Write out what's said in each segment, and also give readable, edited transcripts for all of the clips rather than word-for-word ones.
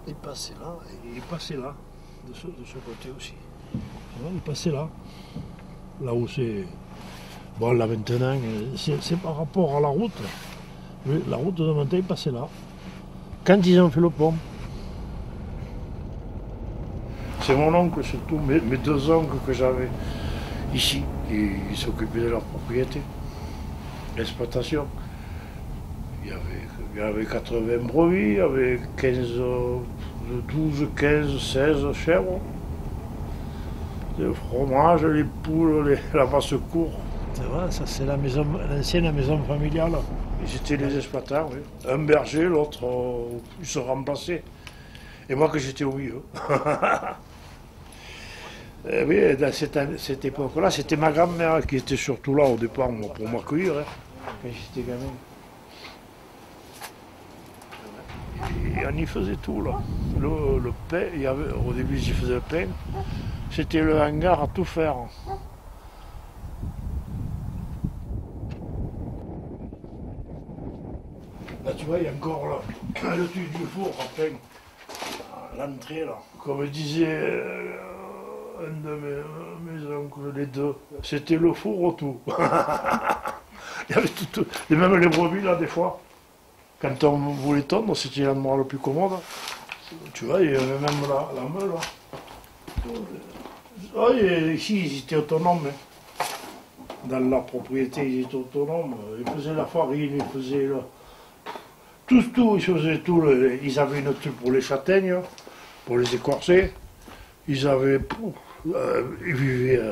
Il passait là, et il passait là, de ce côté aussi. Il passait là. Là où c'est... Bon, là maintenant, c'est par rapport à la route. La route de Montagne passait là. Quand ils ont fait le pont. C'est mon oncle, surtout, mes deux oncles que j'avais ici, qui s'occupaient de leur propriété, l'exploitation. Il y avait 80 brebis, il y avait 12, 15, 16 chèvres. Le fromage, les poules, la basse-cour. C'est vrai, ça c'est l'ancienne maison familiale. J'étais les exploitants, oui. Un berger, l'autre, ils se remplaçaient. Et moi que j'étais au milieu. Oui, dans cette époque-là, c'était ma grand-mère qui était surtout là au départ pour m'accueillir, hein, quand j'étais gamin. Et on y faisait tout là. Le pain, au début j'y faisais le pain, c'était le hangar à tout faire. Là tu vois, il y a encore là, le truc du four, enfin, l'entrée là. Comme disait un de mes oncles, les deux, c'était le four au tout. Il y avait tout, et même les brebis là des fois. Quand on voulait tondre, c'était l'endroit le plus commode. Tu vois, il y avait même la meule. Oh, ici, ils étaient autonomes. Hein. Dans leur propriété, ils étaient autonomes. Ils faisaient la farine, ils faisaient tout, ils faisaient tout. Ils avaient une truc pour les châtaignes, pour les écorcer. Ils avaient... ils vivaient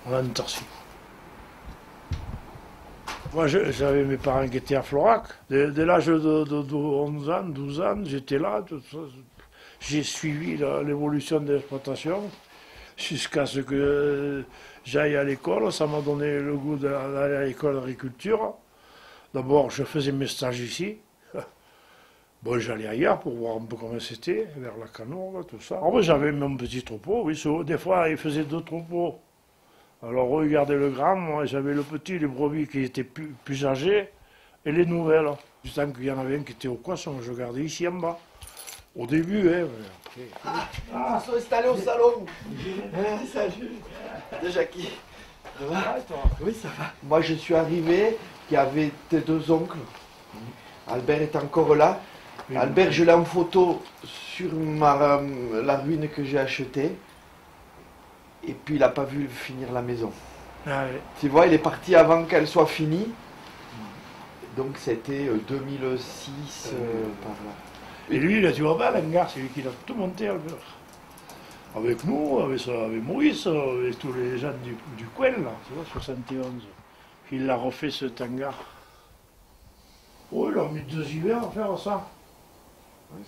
en Antarctique. Moi, j'avais mes parents qui étaient à Florac. Dès l'âge de 11 ans, 12 ans, j'étais là. J'ai suivi l'évolution de l'exploitation jusqu'à ce que j'aille à l'école. Ça m'a donné le goût d'aller à l'école d'agriculture. D'abord, je faisais mes stages ici. Bon, j'allais ailleurs pour voir un peu comment c'était, vers la Canourgue, tout ça. Alors, j'avais mon petit troupeau. Oui, des fois, ils faisaient 2 troupeaux. Alors, regardez le grand, moi j'avais le petit, les brebis qui étaient plus âgés, et les nouvelles. Du temps qu'il y en avait un qui était au Coisson, je gardais ici en bas. Au début, hein. Après... Ils se sont installés au salon. Salut. De Jackie. Ça va? Oui, ça va. Moi, je suis arrivé, il y avait tes 2 oncles. Albert est encore là. Oui, Albert, je l'ai en photo sur la ruine que j'ai achetée. Et puis il n'a pas vu finir la maison. Ah oui. Tu vois, il est parti avant qu'elle soit finie. Donc c'était 2006 par là. Et lui, là, tu vois pas, l'hangar, c'est lui qui l'a tout monté, Albert. Avec nous, avec Maurice, avec tous les gens du coin, là, tu vois, 71. Il a refait ce hangar. Oh, il a mis 2 hivers à faire ça. Oui,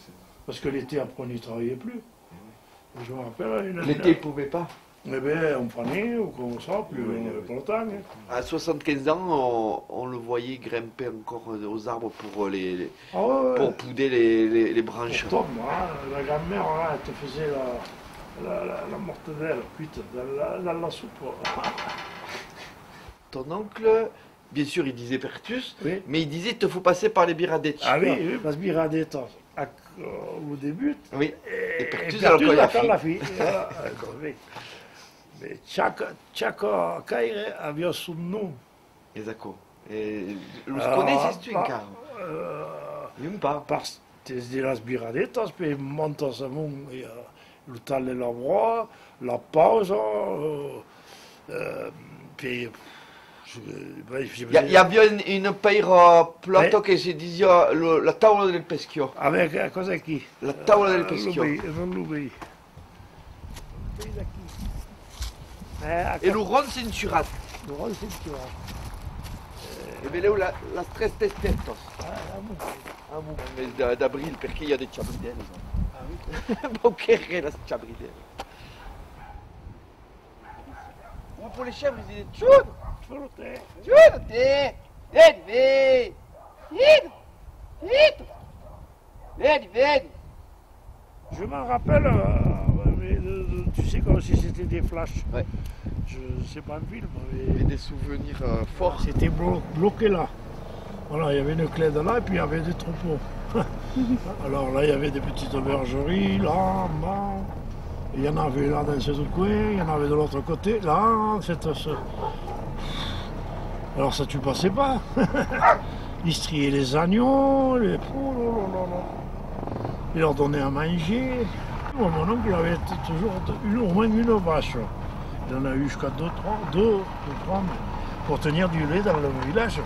parce que l'été, après, on n'y travaillait plus. Oui. Je me rappelle. L'été, il ne pouvait pas. Eh bien, on prenait, ou comme ça, puis on n'avait pas le temps. Hein. À 75 ans, on le voyait grimper encore aux arbres pour, pour pouder les branches. Pourtant, moi, la grand-mère, elle te faisait la mortadelle cuite dans la soupe. Ton oncle, bien sûr, il disait Pertus, oui. Mais il disait qu'il te faut passer par les Biradetti. Ah oui, oui, parce que Biradetti, au début, oui. Et Pertus, la fille. Ciaco Caire aveva su nu. Esatto. Lo conosci tu in carro? Un po'. Parce que las biradetas, puis montas le talle la voix, la pause, puis... Il y avait une paire plato che si diceva la tavola del peschio. Avec cosa qui? La tavola del peschio. Non l'oubli. E l'uron cinturato. L'uron cinturato. E vedevo la stress testettos. Nel d'abril perché il y a des ciabridelles. Ah oui. Bon, che la ciabridelle. Ou pour les chèvres, ils disaient Tchoud! Tchoud! Vieni! Vieni! Je m'en rappelle, tu sais, comme si c'était des flashs. Ouais. Je ne sais pas un film, mais des souvenirs forts. C'était bloqué là. Voilà, il y avait une clé de là et puis il y avait des troupeaux. Alors là, il y avait des petites bergeries, là, en bas. Il y en avait là dans ce coin, il y en avait de l'autre côté, là, Alors ça, tu passais pas. Ils striaient les agneaux, les poules, ils leur donnaient à manger. Mon oncle avait toujours au moins une vache. Il en a eu jusqu'à deux, trois, pour tenir du lait dans le village.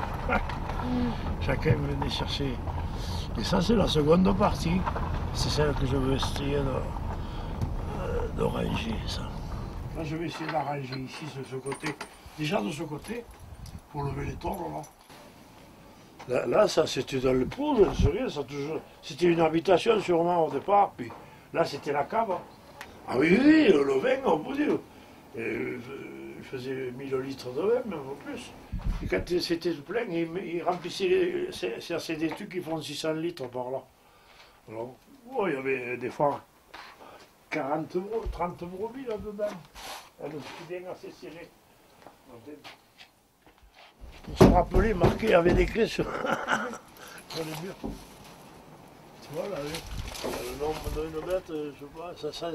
Chacun venait chercher. Et ça, c'est la seconde partie. C'est celle que je veux essayer de ranger, ça. Là, je vais essayer de la ranger ici, de ce côté. Déjà de ce côté, pour lever les tôles, là. Là, ça, c'était dans le pot, je ne sais rien. C'était une habitation, sûrement, au départ. Puis là, c'était la cave. Ah oui, oui, le vin, on peut dire. Il faisait 1000 litres de vin, même plus. Et quand c'était plein, il remplissait c'est des trucs qui font 600 litres par là. Alors, il y avait des fois 30 brebis là-dedans. Elle était bien assez serrée. Pour se rappeler, marqué, il y avait des clés sur, sur les murs. Tu vois là, le nombre d'une bête, je sais pas, ça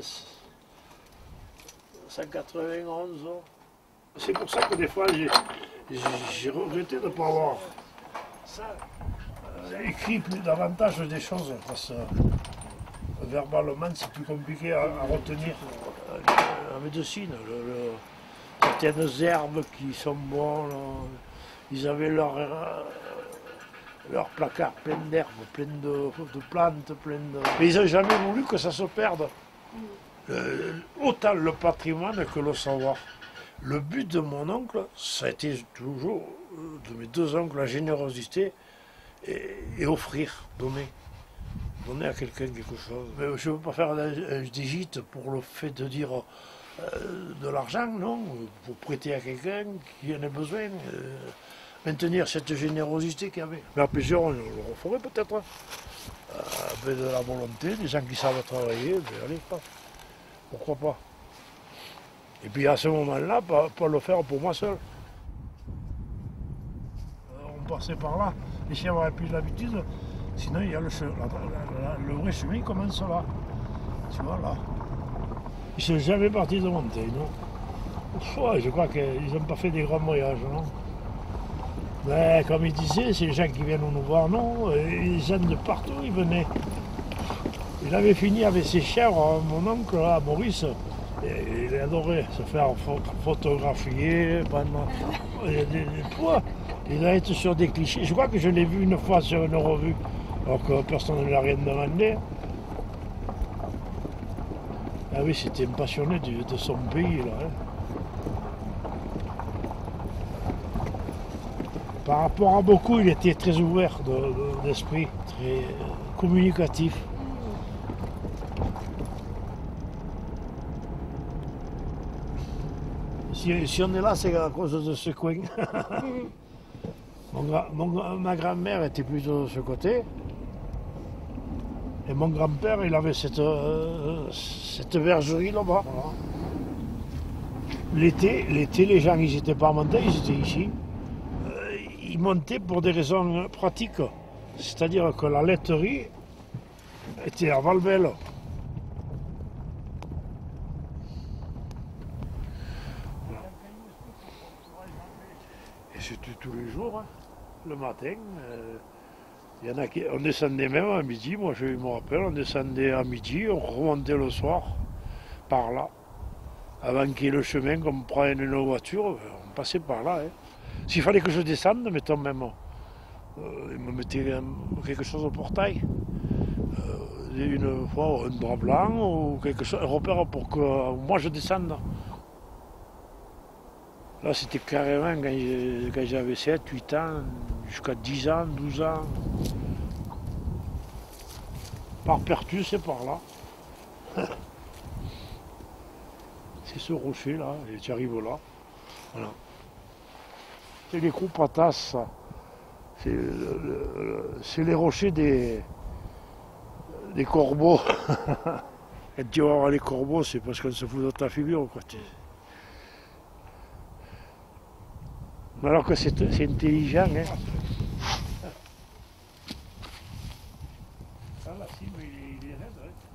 191 ans. C'est pour ça que des fois, j'ai regretté de ne pas avoir ça, écrit plus davantage des choses, parce que verbalement, c'est plus compliqué à retenir. En médecine, certaines herbes qui sont bonnes, ils avaient leur placard plein d'herbes, plein de plantes, mais ils n'ont jamais voulu que ça se perde. Autant le patrimoine que le savoir. Le but de mon oncle, ça a été toujours, de mes deux oncles, la générosité et offrir, donner à quelqu'un quelque chose. Mais je ne veux pas faire des gîtes pour le fait de dire de l'argent, non, pour prêter à quelqu'un qui en a besoin, maintenir cette générosité qu'il y avait. Mais à plusieurs, on le referait peut-être, avec de la volonté, des gens qui savent travailler, allez, pourquoi pas. Et puis à ce moment-là, pas le faire pour moi seul. On passait par là, les chiens n'auraient plus l'habitude, sinon il y a le vrai chemin commence là. Tu vois là. Ils ne sont jamais partis de monter, non. Je crois qu'ils n'ont pas fait des grands voyages, non. Mais comme il disait, c'est les gens qui viennent nous voir, non. Les gens de partout, ils venaient. Il avait fini avec ses chiens, mon oncle, là, Maurice. Il adorait se faire photographier pendant. Il a été sur des clichés. Je crois que je l'ai vu une fois sur une revue, alors que personne ne lui a rien demandé. Ah oui, c'était un passionné de son pays, là. Par rapport à beaucoup, il était très ouvert d'esprit, très communicatif. Si on est là, c'est à cause de ce coin. Ma grand-mère était plutôt de ce côté. Et mon grand-père, il avait cette bergerie là-bas. Voilà. L'été, les gens, ils n'étaient pas montés, ils étaient ici. Ils montaient pour des raisons pratiques. C'est-à-dire que la laiterie était à Valbelle. Et c'était tous les jours, hein, le matin. Il y en a qui, on descendait même à midi, moi je me rappelle, on descendait à midi, on remontait le soir, par là. Avant qu'il y ait le chemin, qu'on prenne une voiture, on passait par là. Hein. S'il fallait que je descende, mettons même, il me mettait quelque chose au portail. Une fois, un drap blanc ou quelque chose, un repère pour que moi je descende. Là, c'était carrément quand j'avais 7, 8 ans, jusqu'à 10 ans, 12 ans. Par Pertus, c'est par là. C'est ce rocher là, et tu arrives là. Voilà. C'est les Koupatas, ça. C'est les rochers des corbeaux. Quand tu vas voir les corbeaux, c'est parce qu'on se fout de ta figure, quoi. Alors que c'est intelligent, hein. raide, ouais.